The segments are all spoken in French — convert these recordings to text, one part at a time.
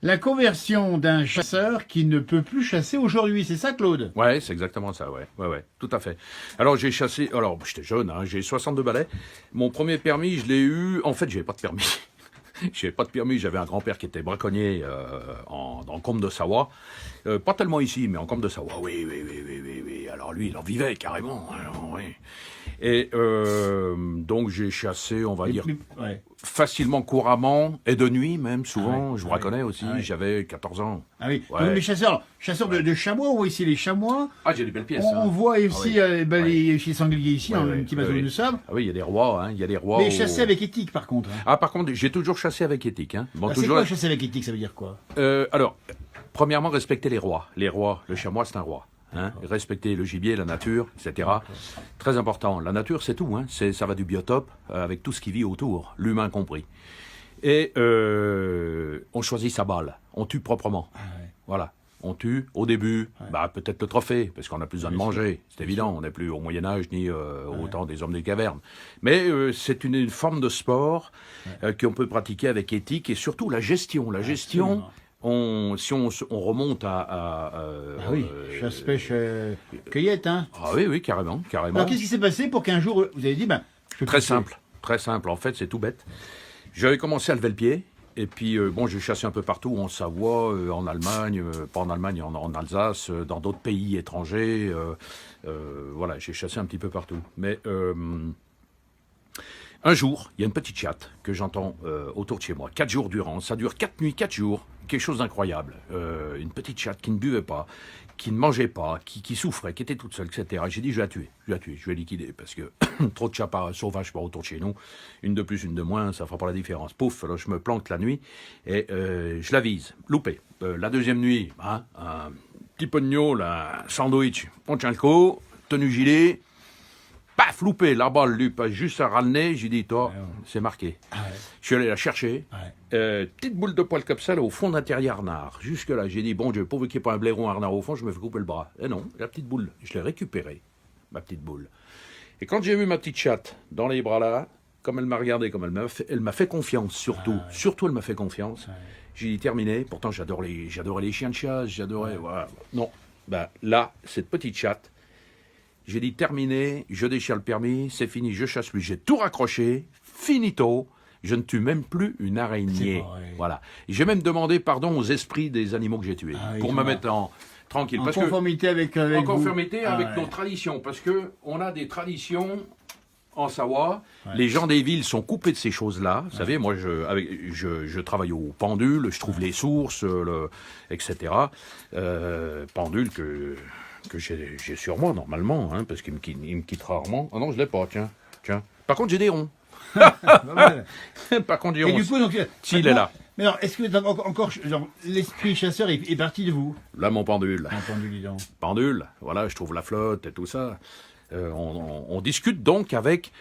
La conversion d'un chasseur qui ne peut plus chasser aujourd'hui, c'est ça, Claude? Ouais, c'est exactement ça, ouais, tout à fait. Alors j'ai chassé, alors j'étais jeune, hein, j'ai 62 balais. Mon premier permis, je l'ai eu, en fait, j'avais pas de permis. J'avais pas de permis, j'avais un grand-père qui était braconnier dans le Comte de Savoie. Pas tellement ici, mais en Comte de Savoie. Oui. Alors lui, il en vivait carrément. Alors, oui. Et donc j'ai chassé, on va dire, facilement, couramment, et de nuit même, souvent. Je braconnais aussi, j'avais 14 ans. Ah oui, Ouais. donc les chasseurs de chamois, on voit ici les chamois. Ah, j'ai des belles pièces. On voit aussi les sangliers ici, Ouais, dans ouais, le petit bateau ouais, de sable. Ah oui, il y a des rois, hein, il y a des rois. Mais chasser avec éthique, par contre. Hein. Ah, par contre, j'ai toujours chassé avec éthique. Hein. Bon, C'est toujours... quoi chasser avec éthique, ça veut dire quoi? Alors, premièrement, respecter les rois. Les rois, le chamois, c'est un roi. Hein, respecter le gibier, la nature, etc. Très important. La nature, c'est tout. Hein. Ça va du biotope avec tout ce qui vit autour, l'humain compris. Et on choisit sa balle. On tue proprement. Voilà. On tue au début, peut-être le trophée, parce qu'on n'a plus besoin de manger. C'est évident, on n'est plus au Moyen-Âge ni au temps des hommes des cavernes. Mais c'est une forme de sport qu'on peut pratiquer avec éthique et surtout la gestion. La gestion... Si on remonte chasse, pêche, cueillette, hein. Ah oui, carrément. Alors qu'est-ce qui s'est passé pour qu'un jour, vous avez dit, très simple. En fait, c'est tout bête. J'avais commencé à lever le pied, et puis, j'ai chassé un peu partout, en Savoie, en Allemagne, pas en Allemagne, en Alsace, dans d'autres pays étrangers. Voilà, j'ai chassé un petit peu partout. Mais un jour, il y a une petite chatte que j'entends autour de chez moi, 4 jours durant. Ça dure 4 nuits, 4 jours. Quelque chose d'incroyable. Une petite chatte qui ne buvait pas, qui ne mangeait pas, qui souffrait, qui était toute seule, etc. J'ai dit, je vais la tuer, je vais liquider, parce que trop de chats sauvages par autour de chez nous, une de plus, une de moins, ça fera pas la différence. Pouf, alors je me planque la nuit, et je la vise, loupé. La deuxième nuit, un petit pognon, un sandwich, on tient le coup, tenue gilet, paf, loupé, la balle lui passe juste à ras le nez, j'ai dit, toi, c'est marqué. Je suis allé la chercher, petite boule de poil comme ça, là, au fond d'un terrier harnard. Jusque-là, j'ai dit, bon Dieu, pourvu qu'il n'y ait pas un blaireau harnard au fond, je me fais couper le bras. Et non, la petite boule, je l'ai récupérée, ma petite boule. Et quand j'ai vu ma petite chatte dans les bras là, comme elle m'a regardé, comme elle m'a fait confiance, surtout. Surtout, elle m'a fait confiance. J'ai dit, terminé, pourtant j'adorais les chiens de chasse, voilà. Non, là, cette petite chatte, j'ai dit terminé, je déchire le permis, c'est fini, je chasse plus. J'ai tout raccroché, finito, je ne tue même plus une araignée. Voilà. J'ai même demandé pardon aux esprits des animaux que j'ai tués, pour me mettre tranquille. En conformité avec en conformité avec nos traditions, parce que on a des traditions en Savoie. Les gens des villes sont coupés de ces choses-là. Vous savez, moi, je travaille au pendule, je trouve les sources, etc. Pendule que j'ai sur moi, normalement, hein, parce qu'il me quitte rarement. Ah non, je l'ai pas, tiens. Par contre, j'ai des ronds. Par contre, j'ai des ronds. Et du coup, donc, s'il est là. Mais alors, est-ce que encore l'esprit chasseur est parti de vous? Là, mon pendule. Mon pendule, dis donc. Pendule, voilà, je trouve la flotte et tout ça. On discute donc avec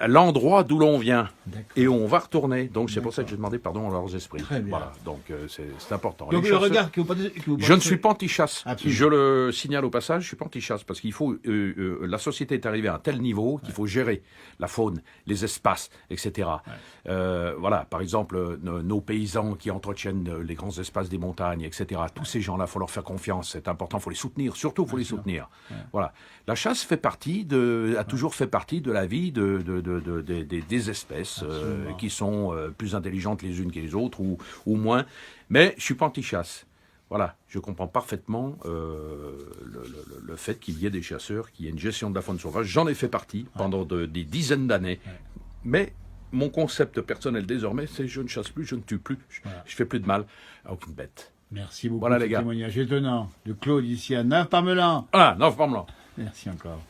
l'endroit d'où l'on vient et on va retourner. Donc c'est pour ça que j'ai demandé pardon à leurs esprits. Très bien. Voilà, donc c'est important. Donc le regard que vous portez, je ne suis pas anti-chasse. Je le signale au passage, je suis pas anti-chasse parce qu'il faut la société est arrivée à un tel niveau qu'il faut gérer la faune, les espaces, etc. Voilà, par exemple nos paysans qui entretiennent les grands espaces des montagnes, etc. Tous ces gens-là, faut leur faire confiance. C'est important, faut les soutenir. Surtout, faut les soutenir. Voilà, la chasse a toujours fait partie de la vie des espèces qui sont plus intelligentes les unes que les autres ou moins. Mais je suis pas anti-chasse. Voilà, je comprends parfaitement le fait qu'il y ait des chasseurs, qu'il y ait une gestion de la faune sauvage. J'en ai fait partie pendant des dizaines d'années. Mais mon concept personnel désormais, c'est je ne chasse plus, je ne tue plus, je fais plus de mal à aucune bête. Merci beaucoup voilà, pour ce témoignage étonnant de Claude ici à Neuve-Parmelan. Ah, Neuve-Parmelan. Merci encore.